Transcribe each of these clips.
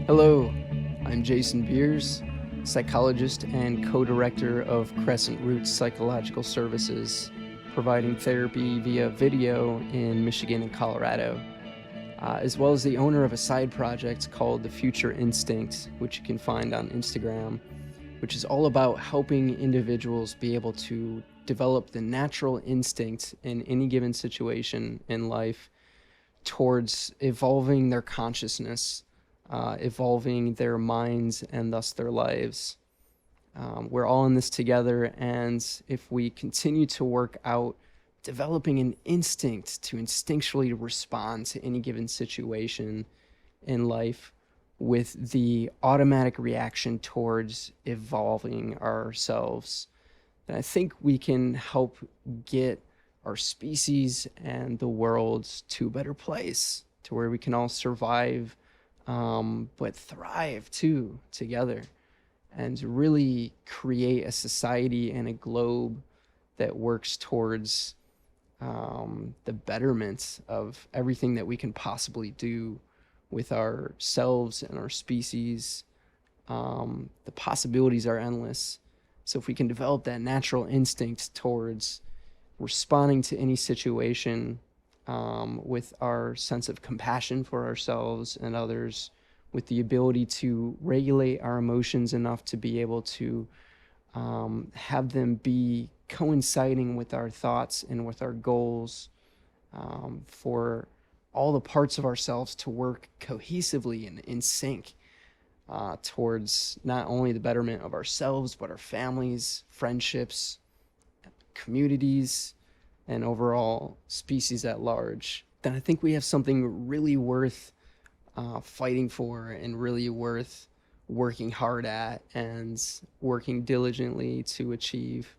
Hello, I'm Jason Beers, psychologist and co-director of Crescent Roots Psychological Services, providing therapy via video in Michigan and Colorado, as well as the owner of a side project called The Future Instinct, which you can find on Instagram, which is all about helping individuals be able to develop the natural instinct in any given situation in life towards evolving their consciousness, evolving their minds and thus their lives. We're all in this together, and if we continue to work out developing an instinct to instinctually respond to any given situation in life with the automatic reaction towards evolving ourselves, then I think we can help get our species and the world to a better place, to where we can all survive, but thrive too together, and really create a society and a globe that works towards the betterment of everything that we can possibly do with ourselves and our species. The possibilities are endless. So if we can develop that natural instinct towards responding to any situation with our sense of compassion for ourselves and others, with the ability to regulate our emotions enough to be able to have them be coinciding with our thoughts and with our goals, for all the parts of ourselves to work cohesively and in sync towards not only the betterment of ourselves, but our families, friendships, communities, and overall species at large, then I think we have something really worth fighting for, and really worth working hard at and working diligently to achieve.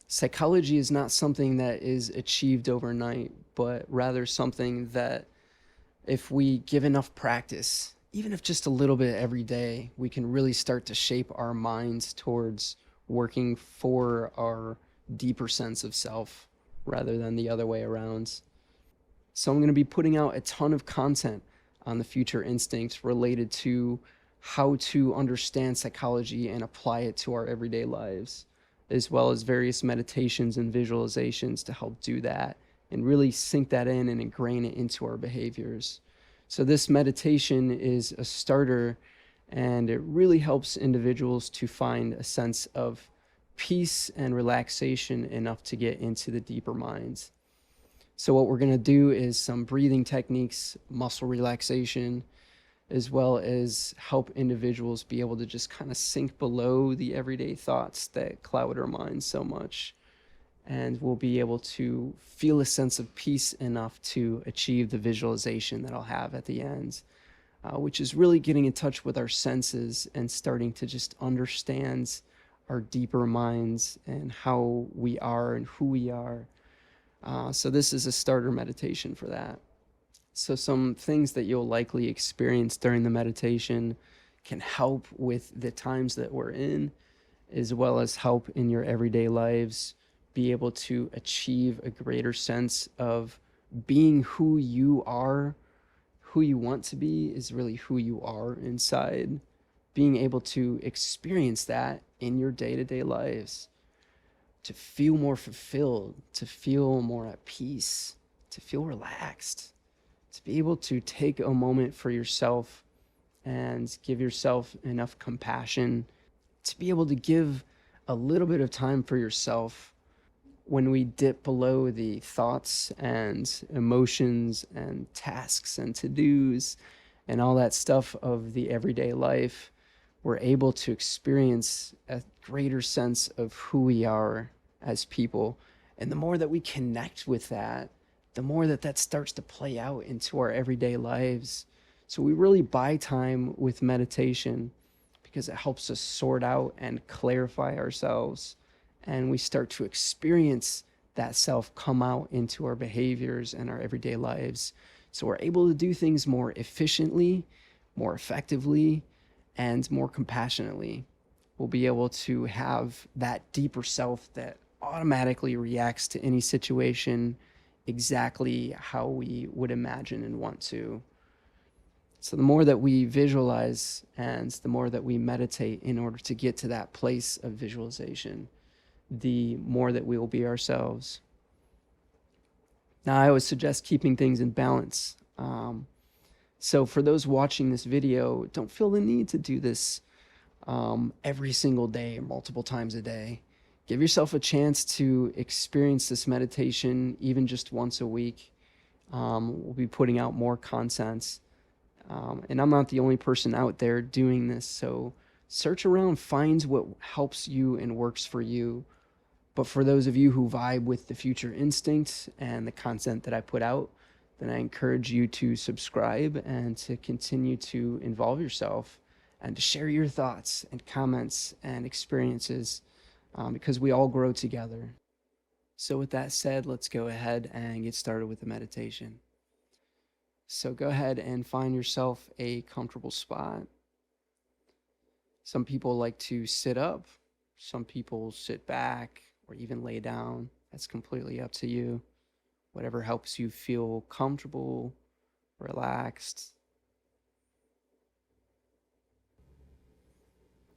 Psychology is not something that is achieved overnight, but rather something that, if we give enough practice, even if just a little bit every day, we can really start to shape our minds towards working for our deeper sense of self rather than the other way around. So I'm going to be putting out a ton of content on the Future Instincts related to how to understand psychology and apply it to our everyday lives, as well as various meditations and visualizations to help do that and really sink that in and ingrain it into our behaviors. So this meditation is a starter, and it really helps individuals to find a sense of peace and relaxation enough to get into the deeper minds. So what we're going to do is some breathing techniques, muscle relaxation, as well as help individuals be able to just kind of sink below the everyday thoughts that cloud our minds so much. And we'll be able to feel a sense of peace enough to achieve the visualization that I'll have at the end, which is really getting in touch with our senses and starting to just understand our deeper minds and how we are and who we are. So this is a starter meditation for that. So some things that you'll likely experience during the meditation can help with the times that we're in, as well as help in your everyday lives be able to achieve a greater sense of being who you are. Who you want to be is really who you are inside. Being able to experience that in your day-to-day lives, to feel more fulfilled, to feel more at peace, to feel relaxed, to be able to take a moment for yourself and give yourself enough compassion, to be able to give a little bit of time for yourself when we dip below the thoughts and emotions and tasks and to-dos and all that stuff of the everyday life. We're able to experience a greater sense of who we are as people. And the more that we connect with that, the more that that starts to play out into our everyday lives. So we really buy time with meditation because it helps us sort out and clarify ourselves. And we start to experience that self come out into our behaviors and our everyday lives. So we're able to do things more efficiently, more effectively, and more compassionately. We'll be able to have that deeper self that automatically reacts to any situation exactly how we would imagine and want to. So the more that we visualize and the more that we meditate in order to get to that place of visualization, the more that we will be ourselves. Now, I always suggest keeping things in balance. So for those watching this video, don't feel the need to do this every single day, multiple times a day. Give yourself a chance to experience this meditation even just once a week. We'll be putting out more content. And I'm not the only person out there doing this. So search around, find what helps you and works for you. But for those of you who vibe with the Future Instinct and the content that I put out, then I encourage you to subscribe and to continue to involve yourself and to share your thoughts and comments and experiences, because we all grow together. So with that said, let's go ahead and get started with the meditation. So go ahead and find yourself a comfortable spot. Some people like to sit up, some people sit back or even lay down. That's completely up to you. Whatever helps you feel comfortable, relaxed.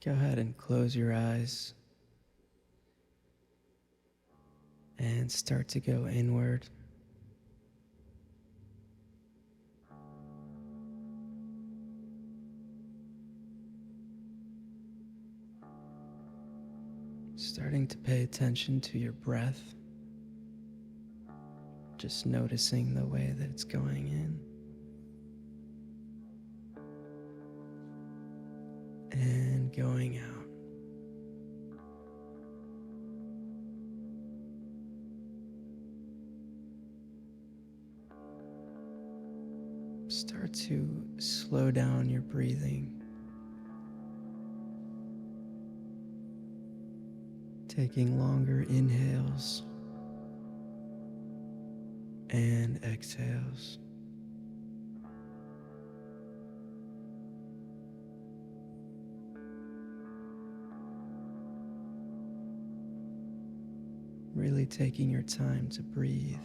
Go ahead and close your eyes and start to go inward. Starting to pay attention to your breath. Just noticing the way that it's going in and going out. Start to slow down your breathing, taking longer inhales and exhales. Really taking your time to breathe.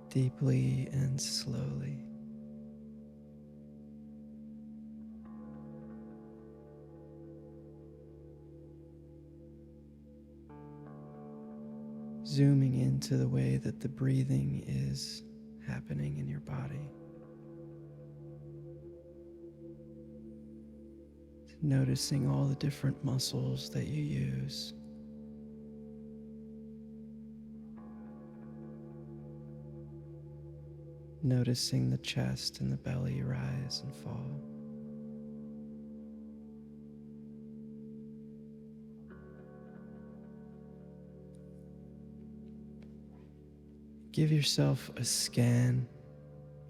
Deeply and slowly. Zooming into the way that the breathing is happening in your body. Noticing all the different muscles that you use. Noticing the chest and the belly rise and fall. Give yourself a scan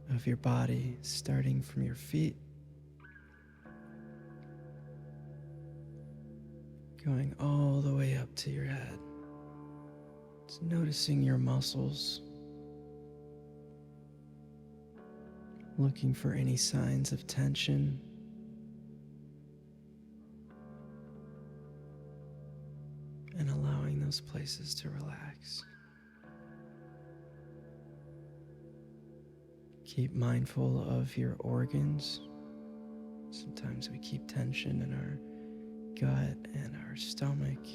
of your body, starting from your feet, going all the way up to your head. Just noticing your muscles, looking for any signs of tension. And allowing those places to relax. Keep mindful of your organs. Sometimes we keep tension in our gut and our stomach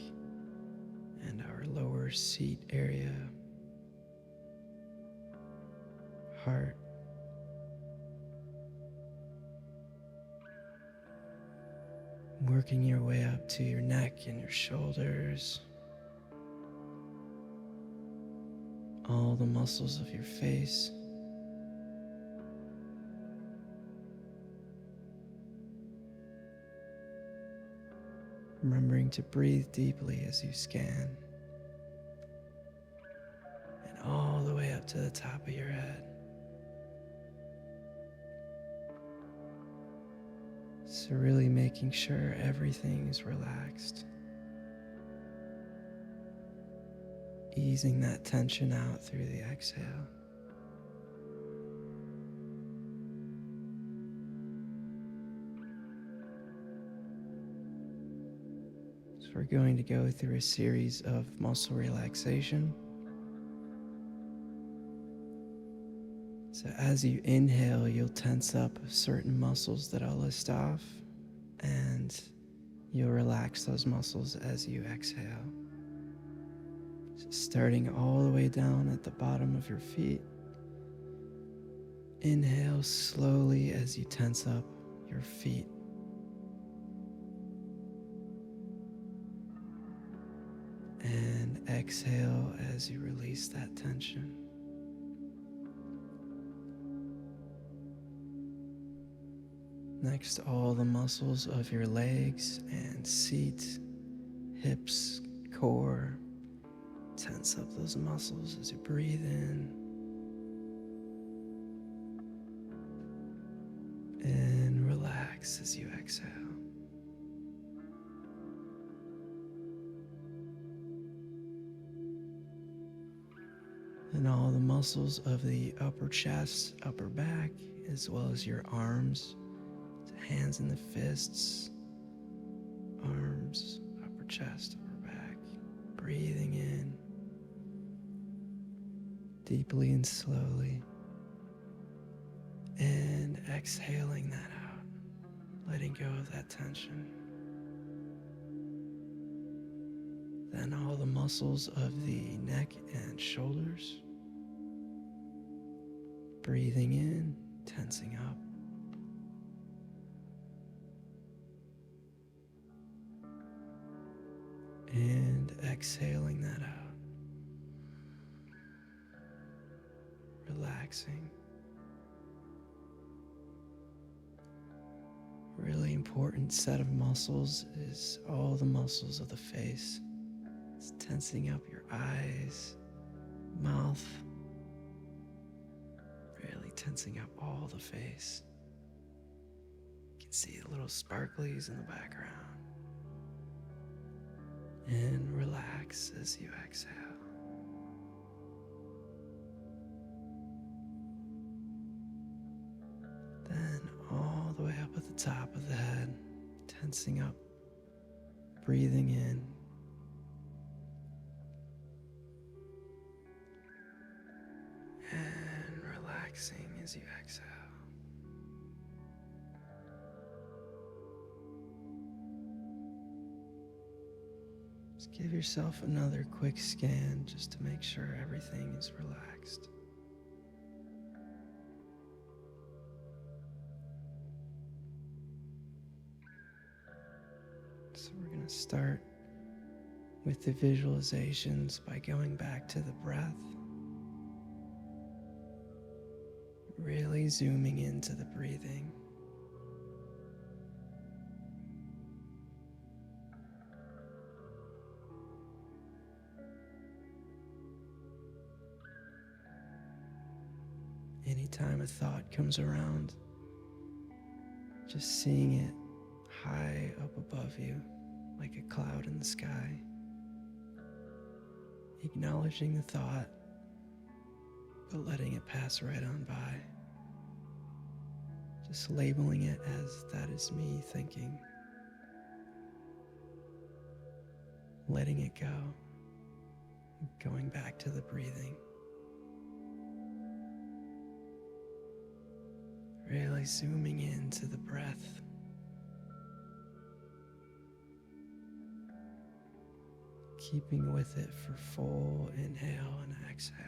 and our lower seat area, heart. Working your way up to your neck and your shoulders, all the muscles of your face. Remembering to breathe deeply as you scan, and all the way up to the top of your head. So really making sure everything is relaxed. Easing that tension out through the exhale. So we're going to go through a series of muscle relaxation. So as you inhale, you'll tense up certain muscles that I'll list off, and you'll relax those muscles as you exhale. So starting all the way down at the bottom of your feet. Inhale slowly as you tense up your feet. And exhale as you release that tension. Next, all the muscles of your legs and seat, hips, core. Tense up those muscles as you breathe in. And relax as you exhale. And all the muscles of the upper chest, upper back, as well as your arms, hands in the fists, arms, upper chest, upper back. Breathing in deeply and slowly. And exhaling that out, letting go of that tension. Then all the muscles of the neck and shoulders. Breathing in, tensing up. And exhaling that out. Relaxing. Really important set of muscles is all the muscles of the face. It's tensing up your eyes, mouth, really tensing up all the face. You can see the little sparklies in the background. And relax as you exhale. Then all the way up at the top of the head, tensing up, breathing in. And relaxing as you exhale. Just give yourself another quick scan just to make sure everything is relaxed. So we're going to start with the visualizations by going back to the breath. Really zooming into the breathing. Anytime a thought comes around, just seeing it high up above you, like a cloud in the sky. Acknowledging the thought, but letting it pass right on by. Just labeling it as that is me thinking. Letting it go. Going back to the breathing. Really zooming into the breath. Keeping with it for full inhale and exhale.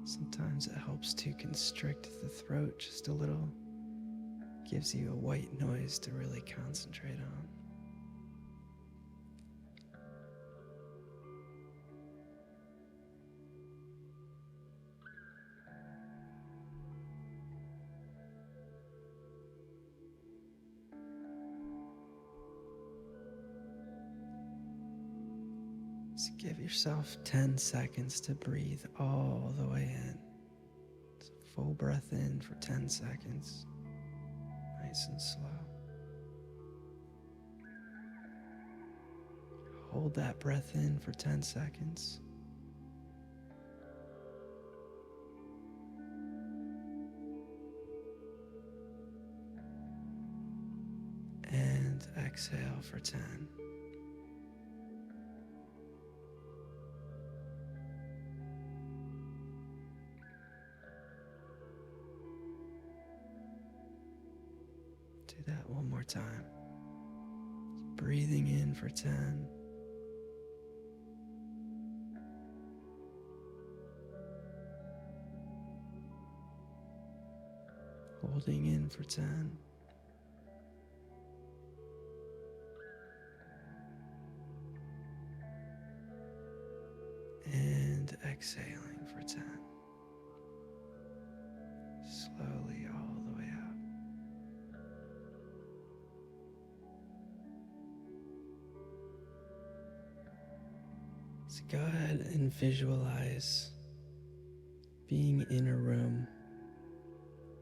Sometimes it helps to constrict the throat just a little. Gives you a white noise to really concentrate on. So give yourself 10 seconds to breathe all the way in. So full breath in for 10 seconds. Nice and slow. Hold that breath in for 10 seconds. exhale for 10. Do that one more time. Breathing in for 10. Holding in for 10. And exhaling for 10. Slowly all the way out. So go ahead and visualize being in a room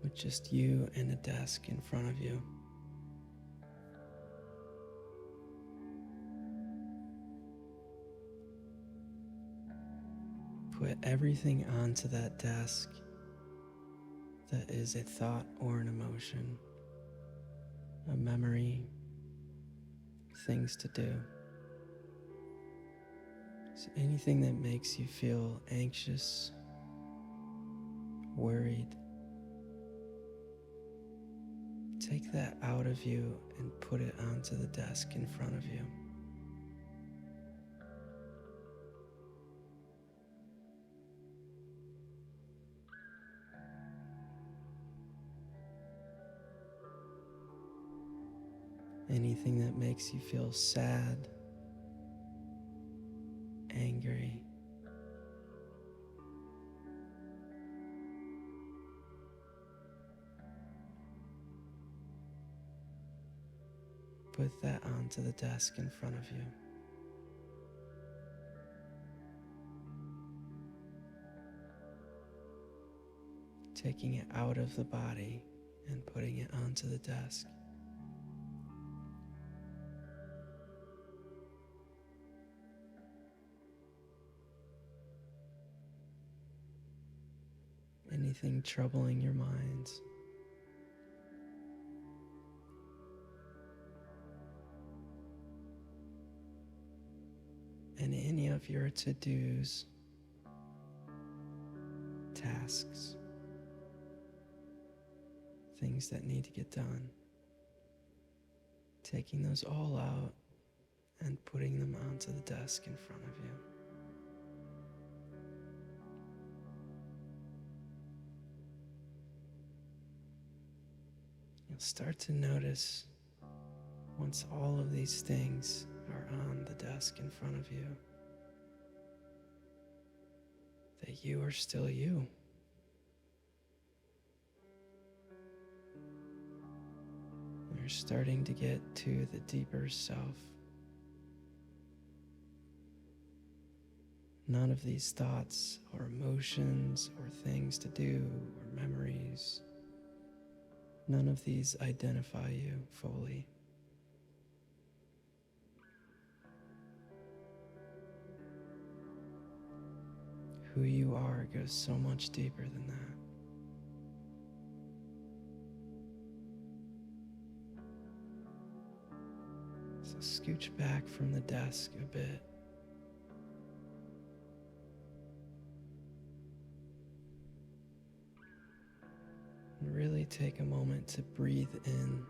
with just you and a desk in front of you. Put everything onto that desk that is a thought or an emotion, a memory, things to do. So anything that makes you feel anxious, worried, take that out of you and put it onto the desk in front of you. Anything that makes you feel sad, angry, put that onto the desk in front of you. Taking it out of the body and putting it onto the desk. Anything troubling your mind, and any of your to-dos, tasks, things that need to get done, taking those all out and putting them onto the desk in front of you. You'll start to notice, once all of these things are on the desk in front of you, that you are still you. You're starting to get to the deeper self. None of these thoughts or emotions or things to do or memories, none of these identify you fully. Who you are goes so much deeper than that. So scooch back from the desk a bit. And really take a moment to breathe in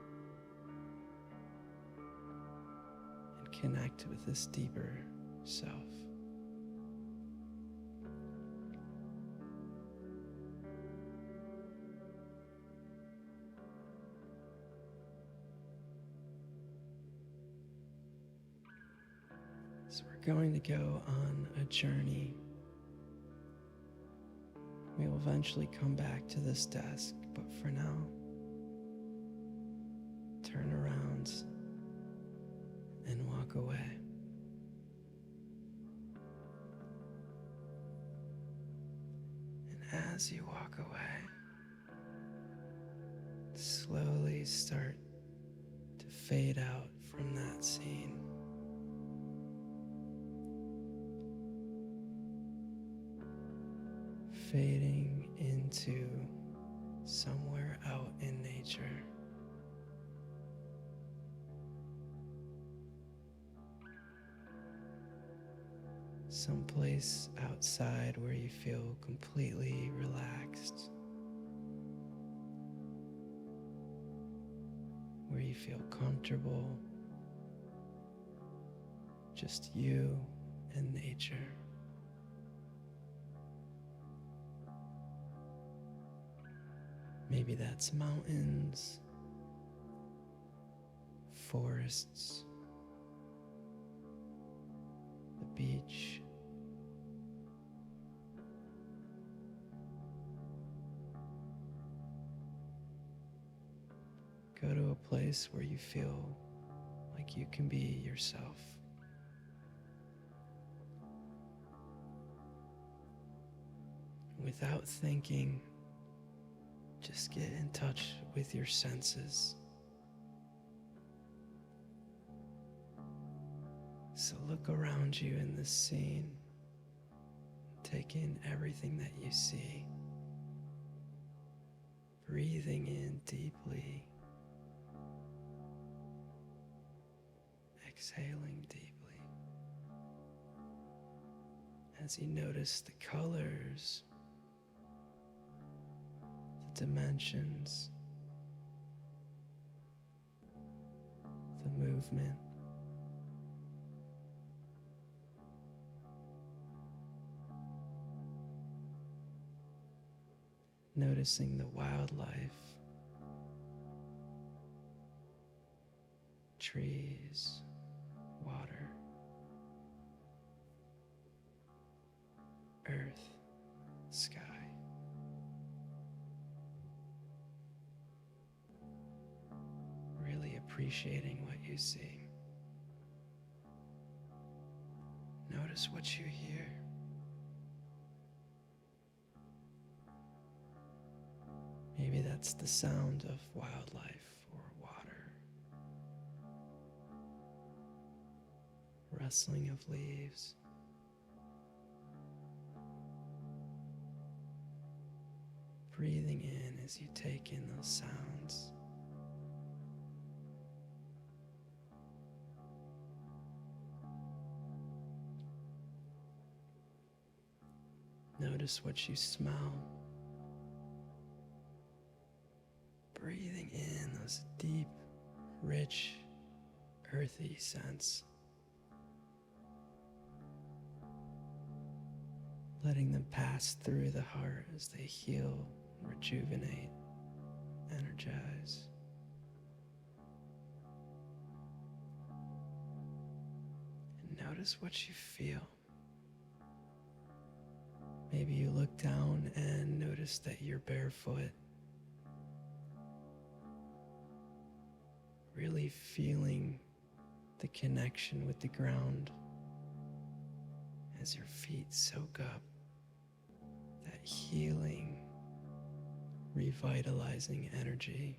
and connect with this deeper self. So we're going to go on a journey. We will eventually come back to this desk, but for now, turn around and walk away. And as you walk away, slowly start to fade out from that scene. Fading into somewhere out in nature. someplace outside where you feel completely relaxed, where you feel comfortable, just you and nature. Maybe that's mountains, forests, the beach. Go to a place where you feel like you can be yourself. Without thinking, just get in touch with your senses. So look around you in this scene. Take in everything that you see. Breathing in deeply. Exhaling deeply. As you notice the colors, the dimensions, the movement. Noticing the wildlife, trees, water, earth, sky. Really appreciating what you see. Notice what you hear. Maybe that's the sound of wildlife or water, rustling of leaves. Breathing in as you take in those sounds. Notice what you smell. Breathing in those deep, rich, earthy scents. Letting them pass through the heart as they heal, rejuvenate, energize. And notice what you feel. Maybe you look down and notice that you're barefoot. Really feeling the connection with the ground as your feet soak up that healing, revitalizing energy.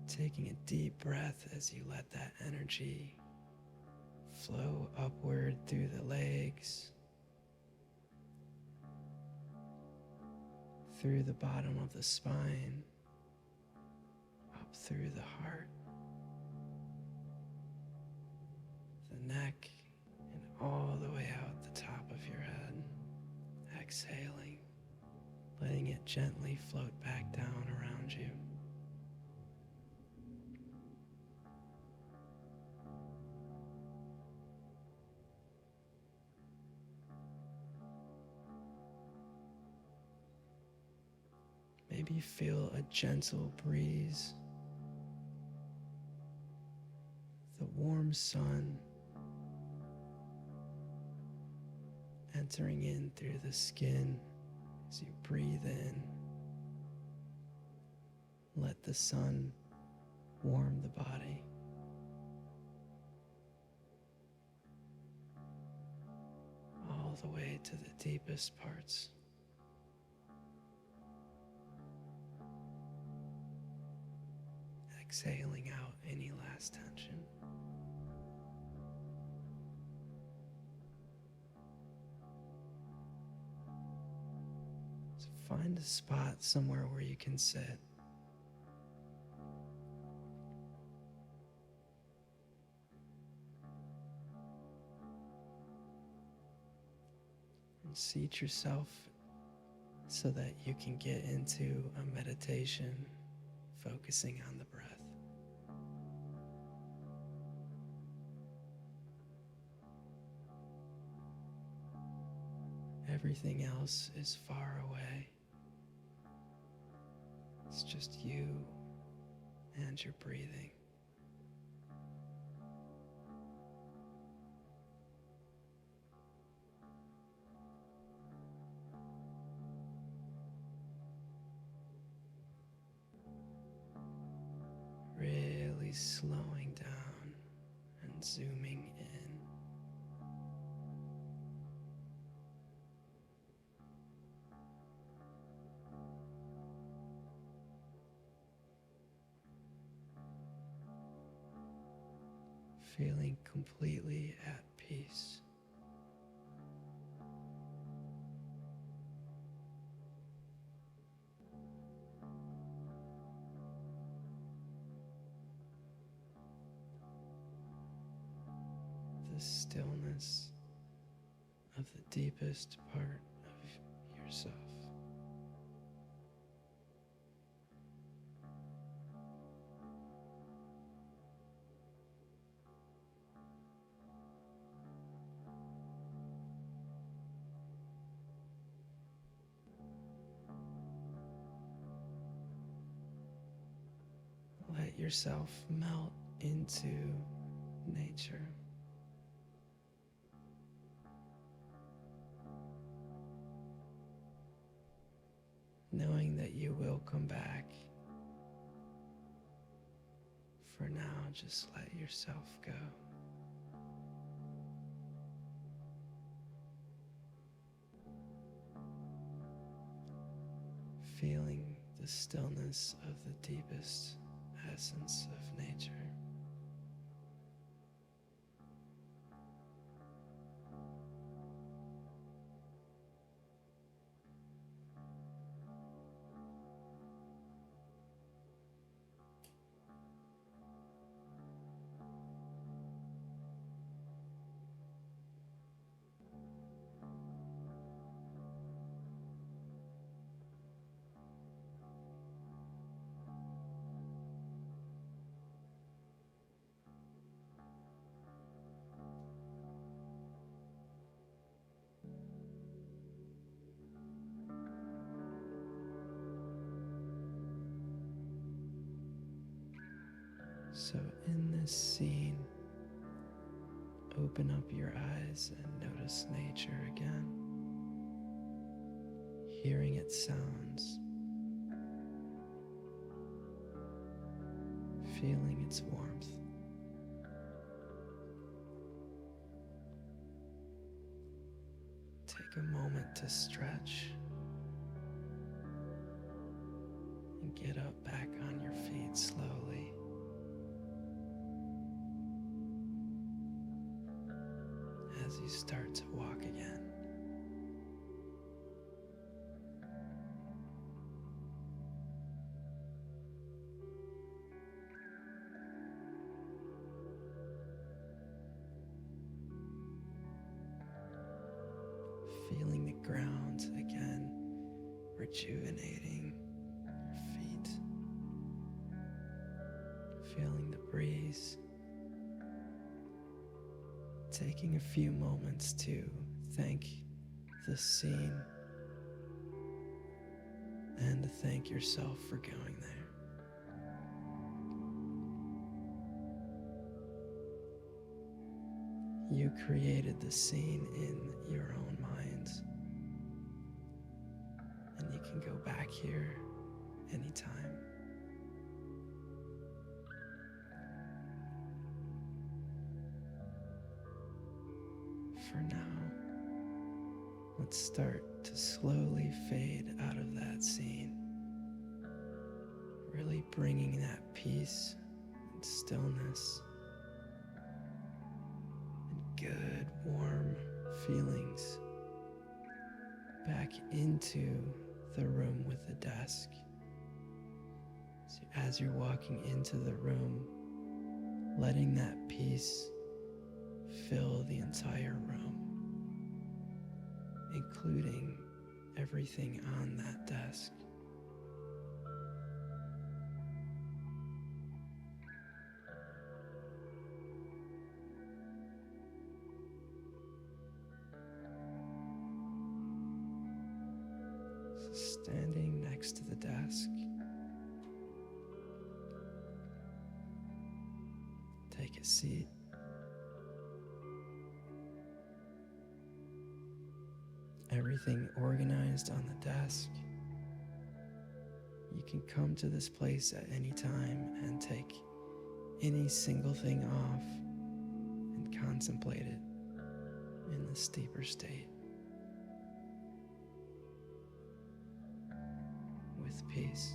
Taking a deep breath as you let that energy flow upward through the legs, through the bottom of the spine, up through the heart, the neck, and all the way out the top of your head. Exhaling, letting it gently float back down around you. Maybe you feel a gentle breeze, the warm sun entering in through the skin as you breathe in. Let the sun warm the body. All the way to the deepest parts. Exhaling out any last tension. So find a spot somewhere where you can sit. And seat yourself so that you can get into a meditation focusing on the breath. Everything else is far away. It's just you and your breathing. Really slowing down and zooming in. Feeling completely at peace. The stillness of the deepest part of yourself. Let yourself melt into nature. Knowing that you will come back. For now, just let yourself go. Feeling the stillness of the deepest essence of nature. So in this scene, open up your eyes and notice nature again, hearing its sounds, feeling its warmth. Take a moment to stretch and get up back on your feet slowly. As you start to walk again. Feeling the ground again, rejuvenating your feet. Feeling the breeze. Taking a few moments to thank the scene and to thank yourself for going there. You created the scene in your own mind, and you can go back here anytime. For now, let's start to slowly fade out of that scene, really bringing that peace and stillness and good, warm feelings back into the room with the desk. So as you're walking into the room, letting that peace fill the entire room. including everything on that desk. Standing next to the desk, take a seat. Everything organized on the desk. You can come to this place at any time and take any single thing off and contemplate it in this deeper state with peace.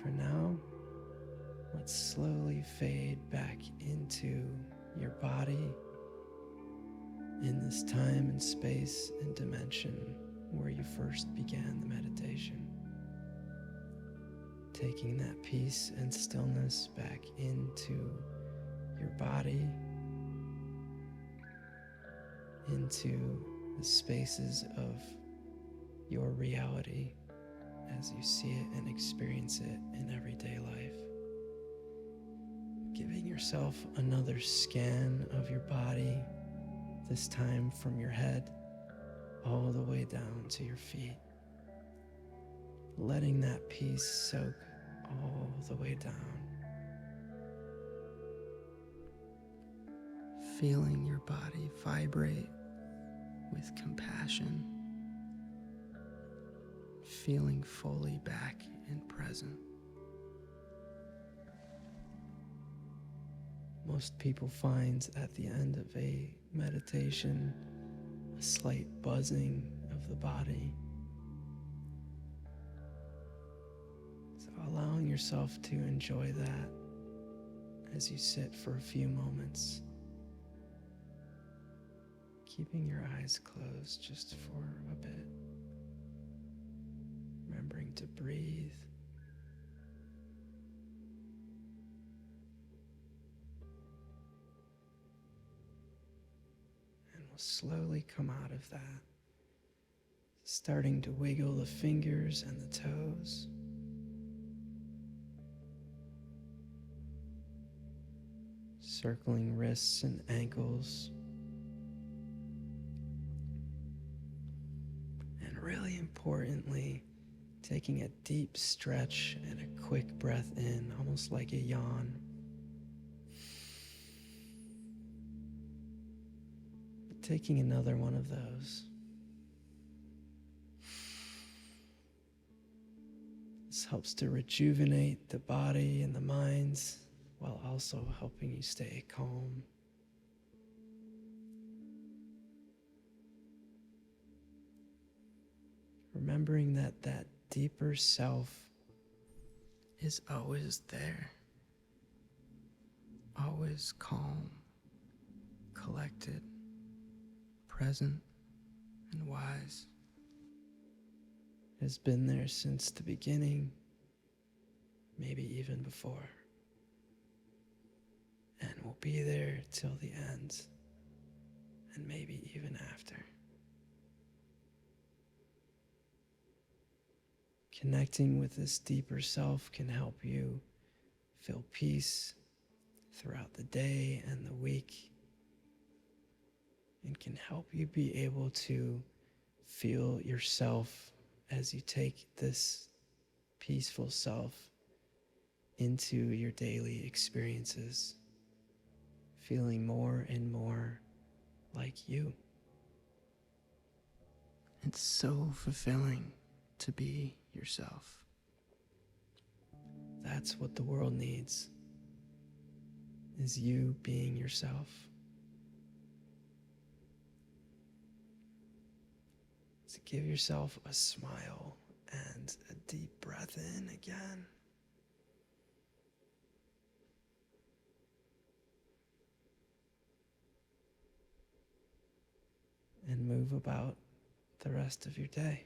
For now, let's slowly fade back into your body in this time and space and dimension where you first began the meditation. Taking that peace and stillness back into your body, into the spaces of your reality as you see it and experience it in everyday life. Giving yourself another scan of your body, this time from your head all the way down to your feet. Letting that peace soak all the way down. Feeling your body vibrate with compassion. Feeling fully back and present. Most people find at the end of a meditation a slight buzzing of the body. So allowing yourself to enjoy that as you sit for a few moments. Keeping your eyes closed just for a bit. Remembering to breathe. And we'll slowly come out of that, starting to wiggle the fingers and the toes. Circling wrists and ankles. And really importantly, taking a deep stretch and a quick breath in, almost like a yawn. Taking another one of those. This helps to rejuvenate the body and the minds while also helping you stay calm. Remembering that that deeper self is always there, always calm, collected, present, and wise. It has been there since the beginning, maybe even before, and will be there till the end, and maybe even after. Connecting with this deeper self can help you feel peace throughout the day and the week, and can help you be able to feel yourself as you take this peaceful self into your daily experiences, feeling more and more like you. It's so fulfilling to be yourself. That's what the world needs, is you being yourself. So give yourself a smile and a deep breath in again. And move about the rest of your day.